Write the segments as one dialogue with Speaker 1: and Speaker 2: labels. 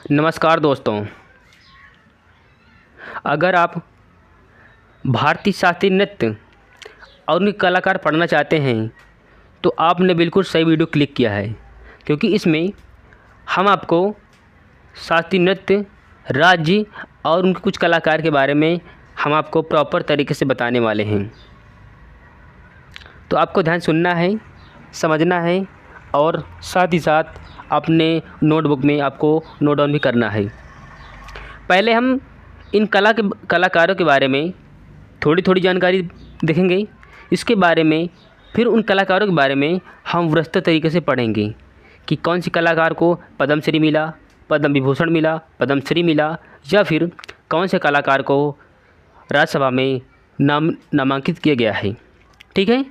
Speaker 1: नमस्कार दोस्तों। अगर आप भारतीय शास्त्रीय नृत्य और उनके कलाकार पढ़ना चाहते हैं तो आपने बिल्कुल सही वीडियो क्लिक किया है, क्योंकि इसमें हम आपको शास्त्रीय नृत्य, राज्य और उनके कुछ कलाकार के बारे में हम आपको प्रॉपर तरीके से बताने वाले हैं। तो आपको ध्यान सुनना है, समझना है और साथ ही साथ अपने नोटबुक में आपको नोट डाउन भी करना है। पहले हम इन कलाकारों के बारे में थोड़ी थोड़ी जानकारी देखेंगे। इसके बारे में फिर उन कलाकारों के बारे में हम विस्तृत तरीके से पढ़ेंगे कि कौन सी कलाकार को पद्मश्री मिला, पद्म विभूषण मिला, पद्मश्री मिला, या फिर कौन से कलाकार को राज्यसभा में नामांकित किया गया है। ठीक है,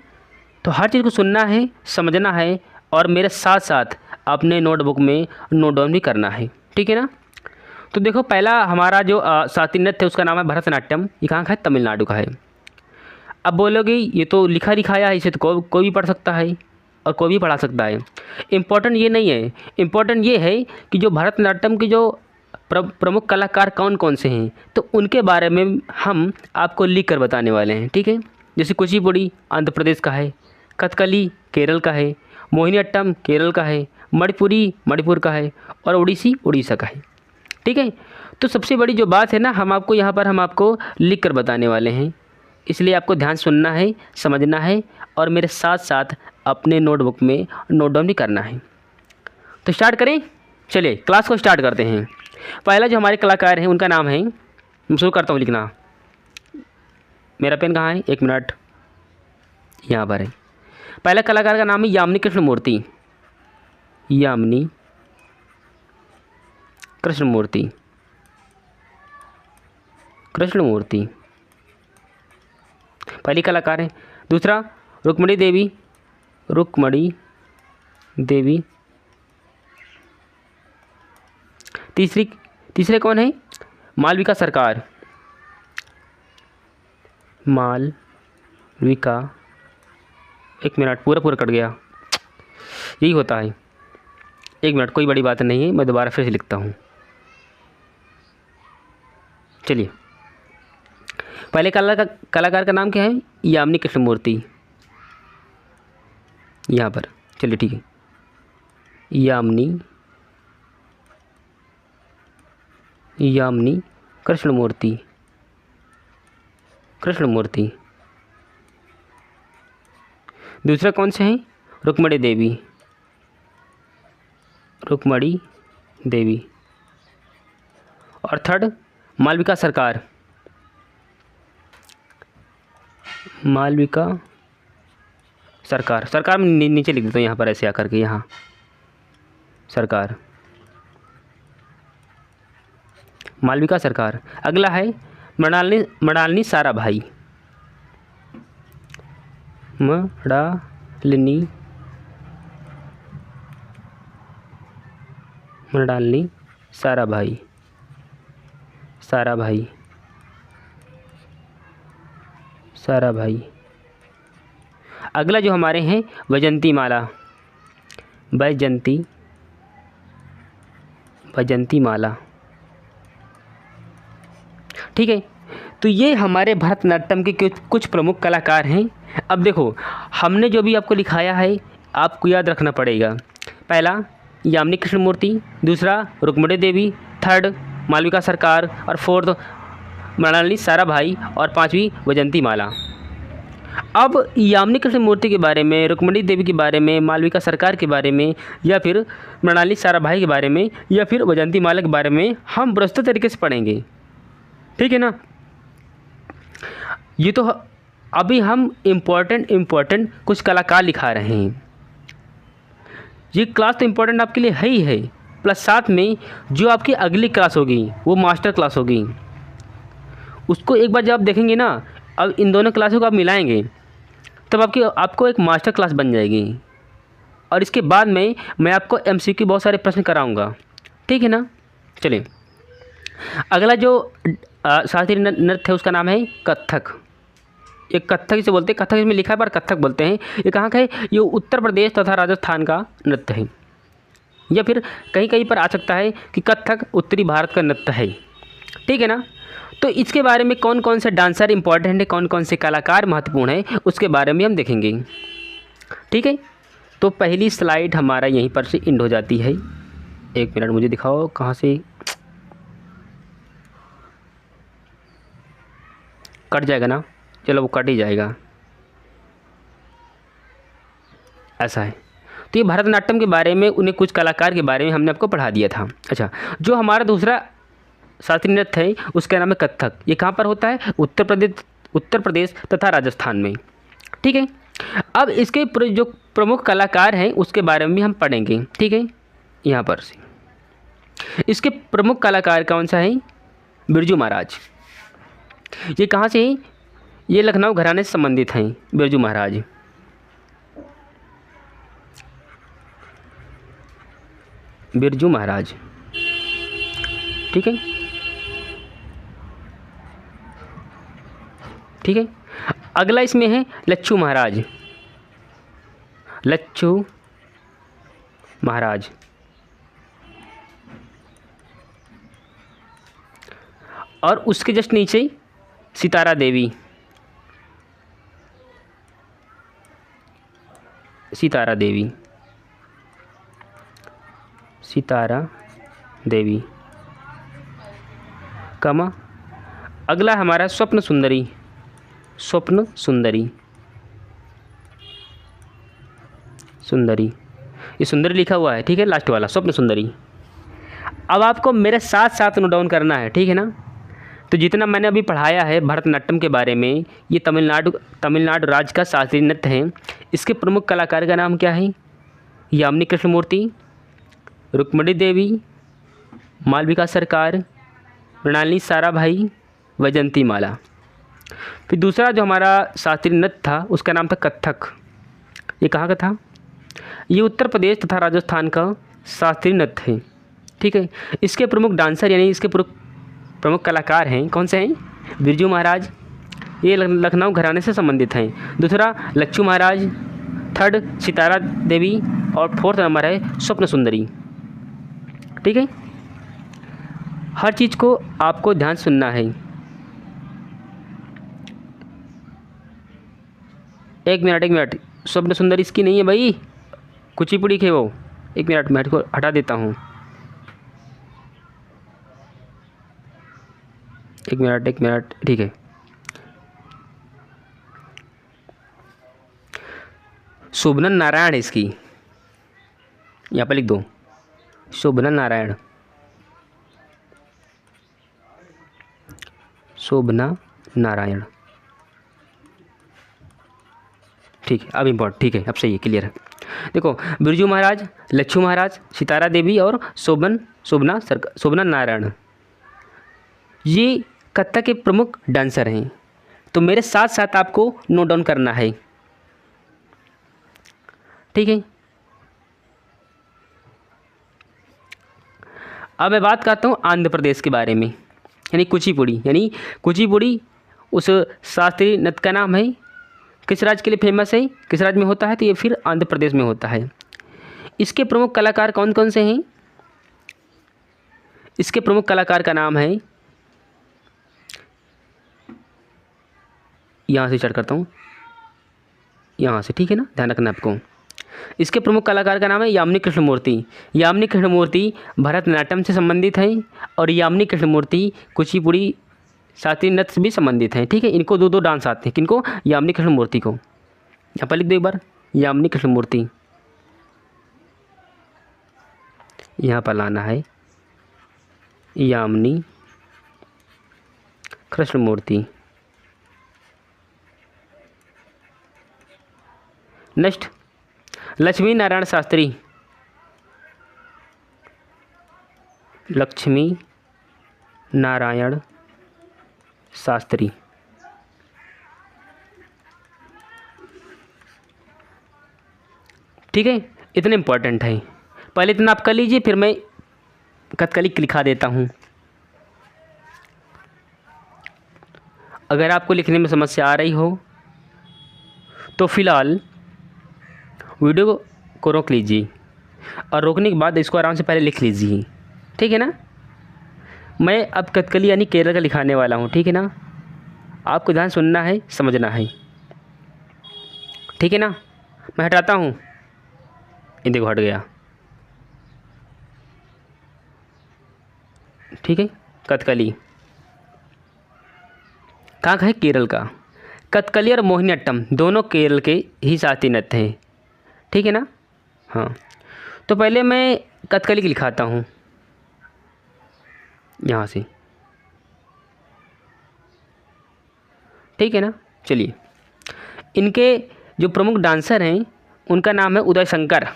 Speaker 1: तो हर चीज़ को सुनना है, समझना है और मेरे साथ साथ अपने नोटबुक में नोट डाउन भी करना है। ठीक है ना। तो देखो, पहला हमारा जो शास्त्रीय नृत्य है उसका नाम है भरतनाट्यम। ये कहाँ का है? तमिलनाडु का है। अब बोलोगे ये तो लिखा दिखाया है, इसे तो कोई भी पढ़ सकता है और कोई भी पढ़ा सकता है। इम्पोर्टेंट ये नहीं है, इम्पोर्टेंट ये है कि जो भरतनाट्यम के जो प्रमुख कलाकार कौन कौन से हैं तो उनके बारे में हम आपको लिख कर बताने वाले हैं। ठीक है, जैसे कुचिपुड़ी आंध्र प्रदेश का है, कथकली केरल का है, मोहिनीअट्टम केरल का है, मणिपुरी मणिपुर का है और ओडिसी उड़ीसा का है। ठीक है, तो सबसे बड़ी जो बात है ना, हम आपको यहाँ पर हम आपको लिख कर बताने वाले हैं, इसलिए आपको ध्यान सुनना है, समझना है और मेरे साथ साथ अपने नोटबुक में नोट डाउन भी करना है। तो स्टार्ट करें, चलिए क्लास को स्टार्ट करते हैं। पहला जो हमारे कलाकार हैं उनका नाम है, मैं शुरू करता हूँ लिखना। मेरा पेन कहाँ है? एक मिनट, यहाँ पर है। पहला कलाकार का नाम है यामिनी कृष्णमूर्ति। यामिनी कृष्णमूर्ति, कृष्णमूर्ति पहली कलाकार है। दूसरा रुक्मणी देवी, रुक्मणी देवी। तीसरे कौन है? मालविका सरकार, मालविका। एक मिनट, पूरा कट गया, यही होता है। एक मिनट, कोई बड़ी बात नहीं है, मैं दोबारा फिर से लिखता हूँ। चलिए, पहले कलाकार का नाम क्या है? यामिनी कृष्णमूर्ति। यहाँ पर चलिए, ठीक है, यामिनी कृष्णमूर्ति, कृष्णमूर्ति। दूसरा कौन से हैं? रुक्मणी देवी, रुक्मणी देवी। और थर्ड मालविका सरकार, मालविका सरकार। सरकार में नीचे लिख देता हूँ, यहाँ पर ऐसे आकर के, यहाँ सरकार, मालविका सरकार। अगला है मृणालिनी साराभाई, मृणालिनी साराभाई, साराभाई। अगला जो हमारे हैं वैजंती माला, वैजंती माला। ठीक है, तो ये हमारे भरतनाट्यम के कुछ प्रमुख कलाकार हैं। अब देखो, हमने जो भी आपको लिखाया है आपको याद रखना पड़ेगा। पहला यामिनी कृष्णमूर्ति, दूसरा रुक्मणी देवी, थर्ड मालविका सरकार और फोर्थ मृणालिनी साराभाई और पांचवी वैजंती माला। अब यामिनी कृष्णमूर्ति के बारे में, रुक्मणी देवी के बारे में, मालविका सरकार के बारे में, या फिर मृणालिनी साराभाई के बारे में, या फिर वैजंती माला के बारे में हम विस्तृत तरीके से पढ़ेंगे। ठीक है ना। ये तो अभी हम इम्पोर्टेंट कुछ कलाकार लिखा रहे हैं। ये क्लास तो इम्पोर्टेंट आपके लिए है ही है, प्लस साथ में जो आपकी अगली क्लास होगी वो मास्टर क्लास होगी, उसको एक बार जब आप देखेंगे ना, अब इन दोनों क्लासों को आप मिलाएंगे तब आपको एक मास्टर क्लास बन जाएगी। और इसके बाद में मैं आपको MCQ बहुत सारे प्रश्न कराऊंगा। ठीक है ना। चलिए, अगला जो शास्त्रीय नृत्य है उसका नाम है कथक। ये कथक से बोलते हैं, कथक इसमें लिखा है पर कथक बोलते हैं। ये कहाँ का है? ये उत्तर प्रदेश तथा राजस्थान का नृत्य है। या फिर कहीं कहीं पर आ सकता है कि कथक उत्तरी भारत का नृत्य है, ठीक है ना। तो इसके बारे में कौन कौन से डांसर इंपॉर्टेंट है, कौन कौन से कलाकार महत्वपूर्ण है, उसके बारे में हम देखेंगे, ठीक है। तो पहली स्लाइड हमारा यहीं पर से एंड हो जाती है। एक मिनट मुझे दिखाओ कहाँ से कट जाएगा ना, चलो वो कट ही जाएगा, ऐसा है। तो ये भरतनाट्यम के बारे में, उन्हें कुछ कलाकार के बारे में हमने आपको पढ़ा दिया था। अच्छा, जो हमारा दूसरा शास्त्रीय नृत्य है उसका नाम है कथक। ये कहाँ पर होता है? उत्तर प्रदेश तथा राजस्थान में, ठीक है। अब इसके जो प्रमुख कलाकार हैं उसके बारे में भी हम पढ़ेंगे, ठीक है। यहाँ पर से इसके प्रमुख कलाकार कौन सा है? बिरजू महाराज। ये कहाँ से हैं? ये लखनऊ घराने से संबंधित हैं, बिरजू महाराज। बिरजू महाराज, ठीक है, ठीक है। अगला इसमें है लच्छू महाराज। लच्छू महाराज, और उसके जस्ट नीचे सितारा देवी। सितारा देवी, सितारा देवी, कमा। अगला हमारा स्वप्न सुंदरी। स्वप्न सुंदरी, सुंदरी, ये सुंदरी लिखा हुआ है, ठीक है, लास्ट वाला स्वप्न सुंदरी। अब आपको मेरे साथ साथ नोट डाउन करना है, ठीक है ना। तो जितना मैंने अभी पढ़ाया है भरतनाट्यम के बारे में, ये तमिलनाडु राज्य का शास्त्रीय नृत्य है। इसके प्रमुख कलाकार का नाम क्या है? यामिनी कृष्णमूर्ति, रुक्मणी देवी, मालविका सरकार, मृणालिनी साराभाई, वैजंती माला। फिर दूसरा जो हमारा शास्त्रीय नृत्य था उसका नाम था कथक। ये कहाँ का था? ये उत्तर प्रदेश तथा राजस्थान का शास्त्रीय नृत्य है, ठीक है। इसके प्रमुख डांसर यानी इसके प्रमुख कलाकार हैं, कौन से हैं? बिरजू महाराज, ये लखनऊ घराने से संबंधित हैं। दूसरा लच्छू महाराज, थर्ड सितारा देवी, और फोर्थ नंबर है स्वप्न सुंदरी, ठीक है। हर चीज़ को आपको ध्यान सुनना है। एक मिनट, स्वप्न सुंदरी इसकी नहीं है भाई, कुचिपुड़ी के वो। एक मिनट मैं इसको हटा देता हूँ। एक मिनट, ठीक है। शोभनन नारायण है इसकी, यहाँ पर लिख दो, शोभनन नारायण, शोभना नारायण, ठीक है। अब इम्पोर्ट, ठीक है, अब सही है, क्लियर है। देखो, बिरजू महाराज, लच्छू महाराज, सितारा देवी और शोभना नारायण, ये कथक के प्रमुख डांसर हैं। तो मेरे साथ साथ आपको नोट डाउन करना है, ठीक है। अब मैं बात करता हूँ आंध्र प्रदेश के बारे में, यानी कुचिपुड़ी उस शास्त्रीय नृत्य का नाम है। किस राज्य के लिए फेमस है, किस राज्य में होता है? तो ये फिर आंध्र प्रदेश में होता है। इसके प्रमुख कलाकार कौन कौन से हैं? इसके प्रमुख कलाकार का नाम है, यहाँ से स्टार्ट करता हूँ, यहाँ से, ठीक है ना, ध्यान रखना आपको। इसके प्रमुख कलाकार का नाम है यामिनी कृष्णमूर्ति। यामिनी कृष्णमूर्ति भरतनाट्यम से संबंधित हैं, और यामिनी कृष्णमूर्ति कुचिपुड़ी शास्त्रीय नृत्य से भी संबंधित हैं, ठीक है। इनको दो डांस आते हैं, किनको? यामिनी कृष्णमूर्ति को। यहाँ पर लिख दो एक बार, यामिनी कृष्णमूर्ति, यहाँ पर लाना है यामिनी कृष्णमूर्ति। नेक्स्ट लक्ष्मी नारायण शास्त्री, लक्ष्मी नारायण शास्त्री, ठीक है। इतने इम्पोर्टेंट है, पहले इतना आप कर लीजिए, फिर मैं कथकली लिखा देता हूँ। अगर आपको लिखने में समस्या आ रही हो तो फ़िलहाल वीडियो को रोक लीजिए, और रोकने के बाद इसको आराम से पहले लिख लीजिए, ठीक है ना। मैं अब कथकली यानी केरल का लिखाने वाला हूँ, ठीक है ना। आपको ध्यान सुनना है, समझना है, ठीक है ना। मैं हटाता हूँ, ये देखो हट गया, ठीक है। कथकली कहाँ का है? केरल का। कथकली और मोहिनीअट्टम दोनों केरल के ही शास्त्रीय नृत्य हैं, ठीक है ना। हाँ, तो पहले मैं कथकली की लिखाता हूँ यहाँ से, ठीक है ना। चलिए, इनके जो प्रमुख डांसर हैं उनका नाम है उदय शंकर।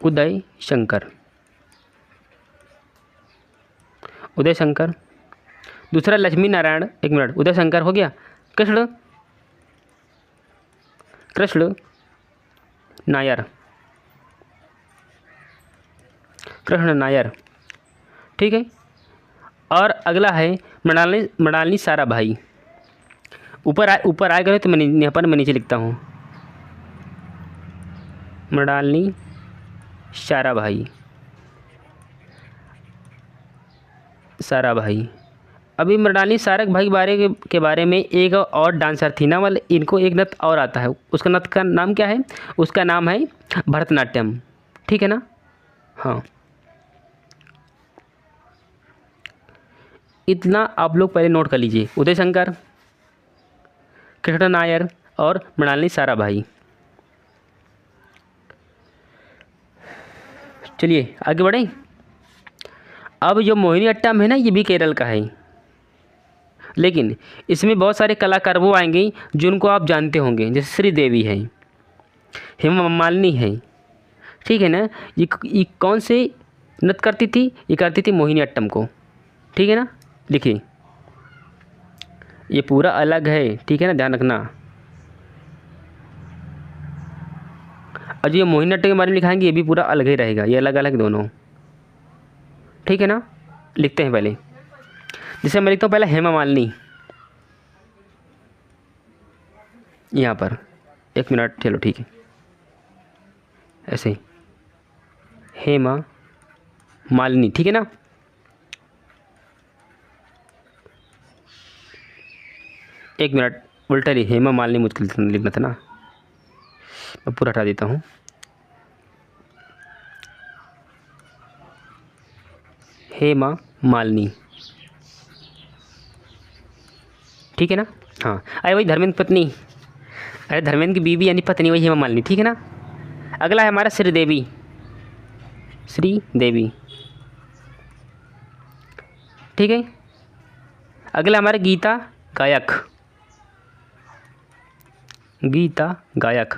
Speaker 1: उदय शंकर, उदय शंकर। दूसरा लक्ष्मी नारायण, एक मिनट, उदय शंकर हो गया। कृष्ण, कृष्ण नायर, कृष्ण नायर, ठीक है। और अगला है मृणालिनी साराभाई। ऊपर आ गए तो मैं यहाँ पर मैं नीचे लिखता हूँ मृणालिनी साराभाई, साराभाई। अभी मृणालिनी सारक भाई के बारे में एक और डांसर थी ना वाले, इनको एक नृत्य और आता है, उसका नृत्य का नाम क्या है? उसका नाम है भरतनाट्यम, ठीक है ना। हाँ, इतना आप लोग पहले नोट कर लीजिए। उदय शंकर, कृष्ण नायर और मृणालिनी साराभाई। चलिए आगे बढ़ें। अब जो मोहिनीअट्टम है ना, ये भी केरल का है, लेकिन इसमें बहुत सारे कलाकार वो आएंगे जिनको आप जानते होंगे, जैसे श्रीदेवी है, हेमा मालिनी है, ठीक है ना। ये कौन से नृत्य करती थी? ये करती थी मोहिनीअट्टम को, ठीक है ना। लिखिए, ये पूरा अलग है, ठीक है ना, ध्यान रखना। और जो ये मोहिनीअट्टम के बारे में लिखाएंगे ये भी पूरा अलग ही रहेगा, ये अलग अलग दोनों, ठीक है ना। लिखते हैं पहले, जैसे मैं लिखता हूँ पहले हेमा मालिनी, यहाँ पर, एक मिनट, चलो ठीक है, ऐसे हेमा मालिनी, ठीक है ना। एक मिनट, उल्टा लिख, हेमा मालिनी मुझको लिखना था ना, मैं पूरा हटा देता हूँ। हेमा मालिनी, ठीक है ना। हाँ, अरे वही धर्मेंद्र पत्नी, अरे धर्मेंद्र की बीवी यानी पत्नी वही हेमा मालिनी, ठीक है ना। अगला है हमारा श्रीदेवी, श्रीदेवी, ठीक है। अगला हमारा गीता गायक, गीता गायक,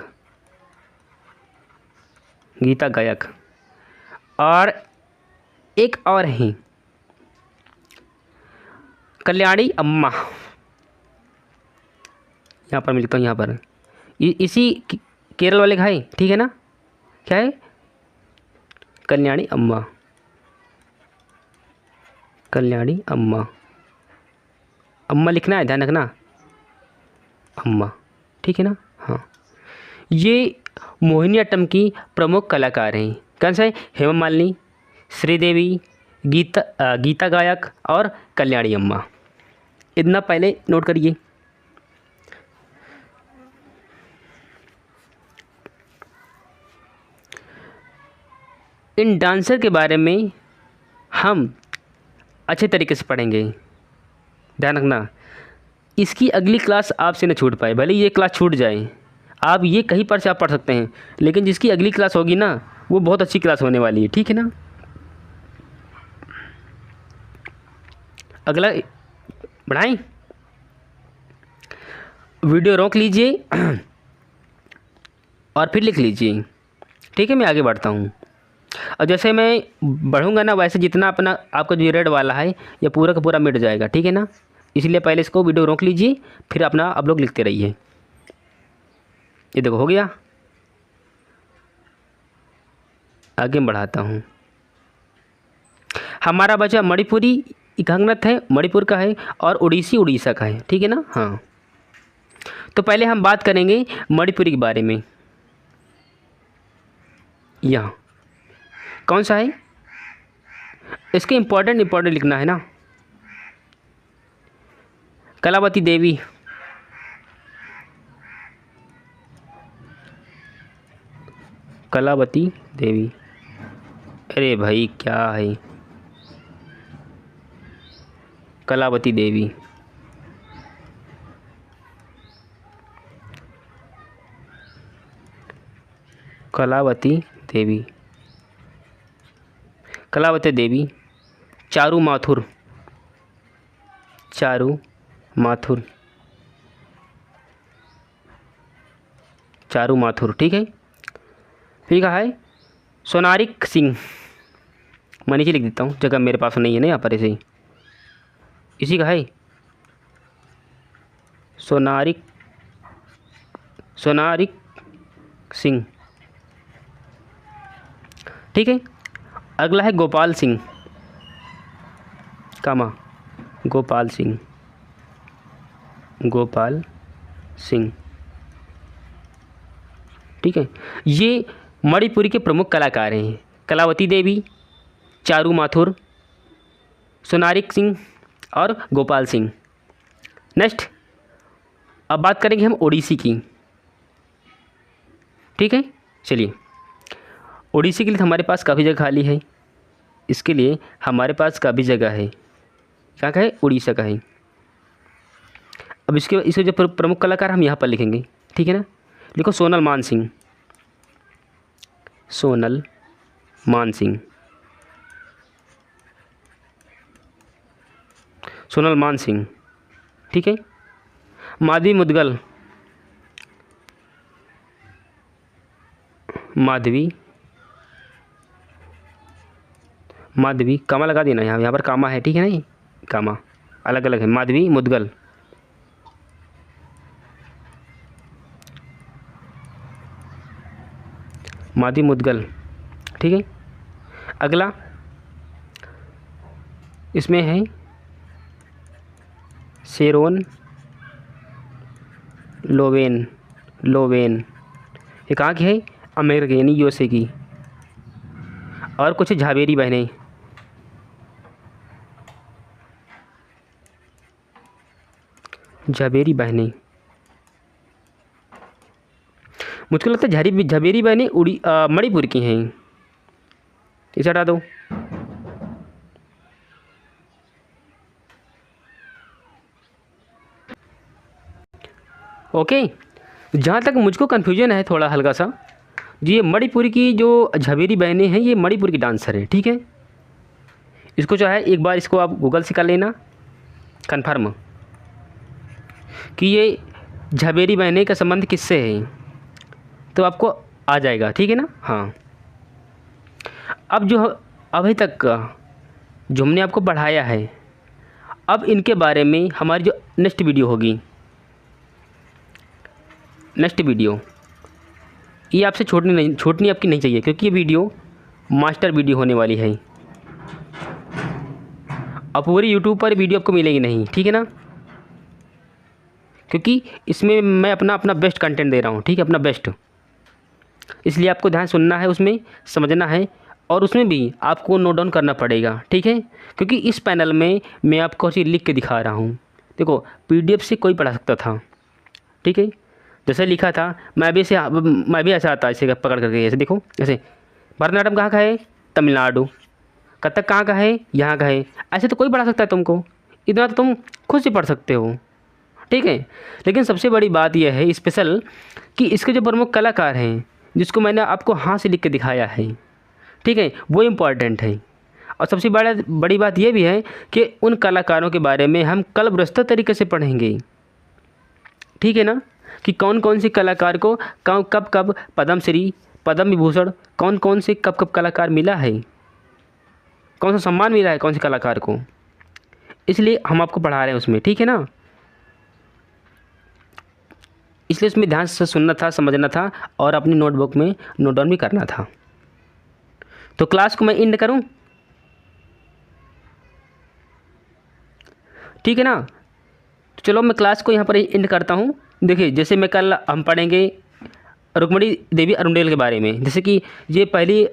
Speaker 1: गीता गायक। और एक और है कल्याणी अम्मा, यहाँ पर मैं लिखता हूँ, यहाँ पर इसी केरल वाले का है, ठीक है ना। क्या है? कल्याणी अम्मा, कल्याणी अम्मा, अम्मा लिखना है, ध्यान रखना, अम्मा, ठीक है ना। हाँ, ये मोहिनीअट्टम की प्रमुख कलाकार हैं। कौन सा है? हेमा मालिनी, श्रीदेवी, गीता गायक और कल्याणी अम्मा। इतना पहले नोट करिए। इन डांसर के बारे में हम अच्छे तरीके से पढ़ेंगे, ध्यान रखना। इसकी अगली क्लास आपसे न छूट पाए, भले ये क्लास छूट जाए, आप ये कहीं पर से आप पढ़ सकते हैं, लेकिन जिसकी अगली क्लास होगी ना, वो बहुत अच्छी क्लास होने वाली है, ठीक है ना। अगला बढ़ाएं, वीडियो रोक लीजिए और फिर लिख लीजिए, ठीक है। मैं आगे बढ़ता हूँ, और जैसे मैं बढ़ूँगा ना, वैसे जितना अपना आपका जो रेड वाला है ये पूरा का पूरा मिट जाएगा, ठीक है ना। इसलिए पहले इसको वीडियो रोक लीजिए, फिर अपना आप लोग लिखते रहिए। ये देखो हो गया, आगे बढ़ाता हूँ। हमारा बचा मणिपुरी एकांग नृत्य है, मणिपुर का है, और उड़ीसा का है, ठीक है ना। हाँ, तो पहले हम बात करेंगे मणिपुरी के बारे में। यहाँ कौन सा है, इसके इम्पोर्टेंट लिखना है ना। कलावती देवी, कलावती देवी, अरे भाई क्या है, कलावती देवी, कलावती देवी, कलावती देवी, चारू माथुर, चारू माथुर, चारू माथुर, ठीक है। फिर कहा है सोनारिक सिंह, मैं नीचे लिख देता हूँ, जगह मेरे पास नहीं है ना यहाँ पर, ऐसे ही इसी का है सोनारिक, सोनारिक सिंह, ठीक है। अगला है गोपाल सिंह, कामा गोपाल सिंह, गोपाल सिंह, ठीक है। ये मणिपुरी के प्रमुख कलाकार हैं, कलावती देवी, चारू माथुर, सोनारिक सिंह और गोपाल सिंह। नेक्स्ट अब बात करेंगे हम ओडिसी की, ठीक है। चलिए, ओडिसी के लिए हमारे पास काफ़ी जगह खाली है, इसके लिए हमारे पास काफ़ी जगह है, क्या का है, उड़ीसा का है। अब इसके जो प्रमुख कलाकार हम यहाँ पर लिखेंगे, ठीक है ना। लिखो सोनल मान सिंह, सोनल मान सिंह, सोनल मान सिंह, ठीक है। माधवी मुदगल, माधवी, माधवी, कामा लगा देना यहाँ पर कामा है, ठीक है ना, ये कामा अलग अलग है। माधवी मुदगल, माधवी मुदगल, ठीक है। अगला इसमें है शेरोन लोवेन, लोवेन, ये कहाँ की है, अमेरिका यानी यूएसए की। और कुछ झावेरी बहनें, झावेरी बहनें, मुझको लगता है झावेरी बहनें मणिपुर की हैं, इसे हटा दो। ओके, जहाँ तक मुझको कन्फ्यूजन है थोड़ा हल्का सा, जी ये मणिपुरी की जो झावेरी बहनें हैं ये मणिपुर की डांसर है, ठीक है। इसको जो है एक बार इसको आप गूगल से कर लेना कन्फर्म कि ये झावेरी बहनें का संबंध किससे है, तो आपको आ जाएगा, ठीक है ना। हाँ, अब जो अभी तक का जो हमने आपको पढ़ाया है, अब इनके बारे में हमारी जो नेक्स्ट वीडियो होगी, नेक्स्ट वीडियो ये आपसे छूटनी आपकी नहीं चाहिए, क्योंकि ये वीडियो मास्टर वीडियो होने वाली है। अब पूरी यूट्यूब पर वीडियो आपको मिलेगी नहीं, ठीक है ना, क्योंकि इसमें मैं अपना बेस्ट कंटेंट दे रहा हूँ, ठीक है, अपना बेस्ट। इसलिए आपको ध्यान सुनना है, उसमें समझना है, और उसमें भी आपको नोट डाउन करना पड़ेगा, ठीक है। क्योंकि इस पैनल में मैं आपको चीज़ लिख के दिखा रहा हूँ। देखो पीडीएफ से कोई पढ़ा सकता था, ठीक है, जैसे लिखा था मैं भी ऐसा आता ऐसे पकड़ करके, ऐसे देखो, ऐसे भरतनाट्यम कहाँ का है, तमिलनाडु, कथक कहाँ का है, यहाँ का है, ऐसे तो कोई पढ़ा सकता है तुमको, इतना तो तुम खुद से पढ़ सकते हो, ठीक है। लेकिन सबसे बड़ी बात यह है स्पेशल कि इसके जो प्रमुख कलाकार हैं जिसको मैंने आपको हाथ से लिख के दिखाया है, ठीक है, वो इम्पॉर्टेंट है। और सबसे बड़ी बात यह भी है कि उन कलाकारों के बारे में हम कल विस्तृत तरीके से पढ़ेंगे, ठीक है ना, कि कौन कौन से कलाकार को कब कब पद्मश्री, पद्म विभूषण, कौन कौन से कब कब कलाकार मिला है, कौन सा सम्मान मिला है कौन से कलाकार को, इसलिए हम आपको पढ़ा रहे हैं उसमें, ठीक है ना। इसलिए उसमें ध्यान से सुनना था, समझना था, और अपनी नोटबुक में नोट डाउन भी करना था। तो क्लास को मैं एंड करूं, ठीक है ना। तो चलो मैं क्लास को यहाँ पर एंड करता हूँ। देखिए जैसे मैं कल हम पढ़ेंगे रुक्मणी देवी अरुंडेल के बारे में, जैसे कि ये पहली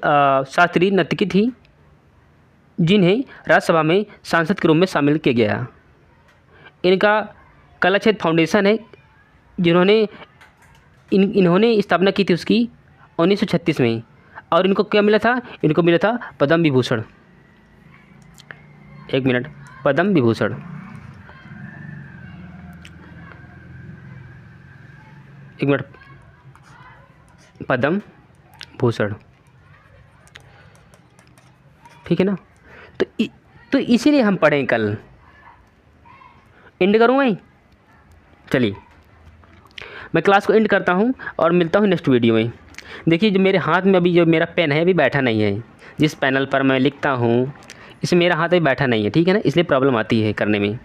Speaker 1: शास्त्रीय नर्तकी थी जिन्हें राज्यसभा में सांसद के रूप में शामिल किया गया। इनका कला क्षेत्र फाउंडेशन है जिन्होंने इन्होंने स्थापना की थी उसकी 1936 में, और इनको क्या मिला था, इनको मिला था पद्म विभूषण। एक मिनट, पद्म विभूषण। एक मिनट, पद्म भूषण, ठीक है ना। तो इसीलिए हम पढ़ें कल। एंड करूँ मैं? चलिए मैं क्लास को एंड करता हूँ और मिलता हूँ नेक्स्ट वीडियो में। देखिए जो मेरे हाथ में अभी जो मेरा पेन है अभी बैठा नहीं है, जिस पैनल पर मैं लिखता हूँ इसमें मेरा हाथ अभी बैठा नहीं है, ठीक है ना, इसलिए प्रॉब्लम आती है करने में।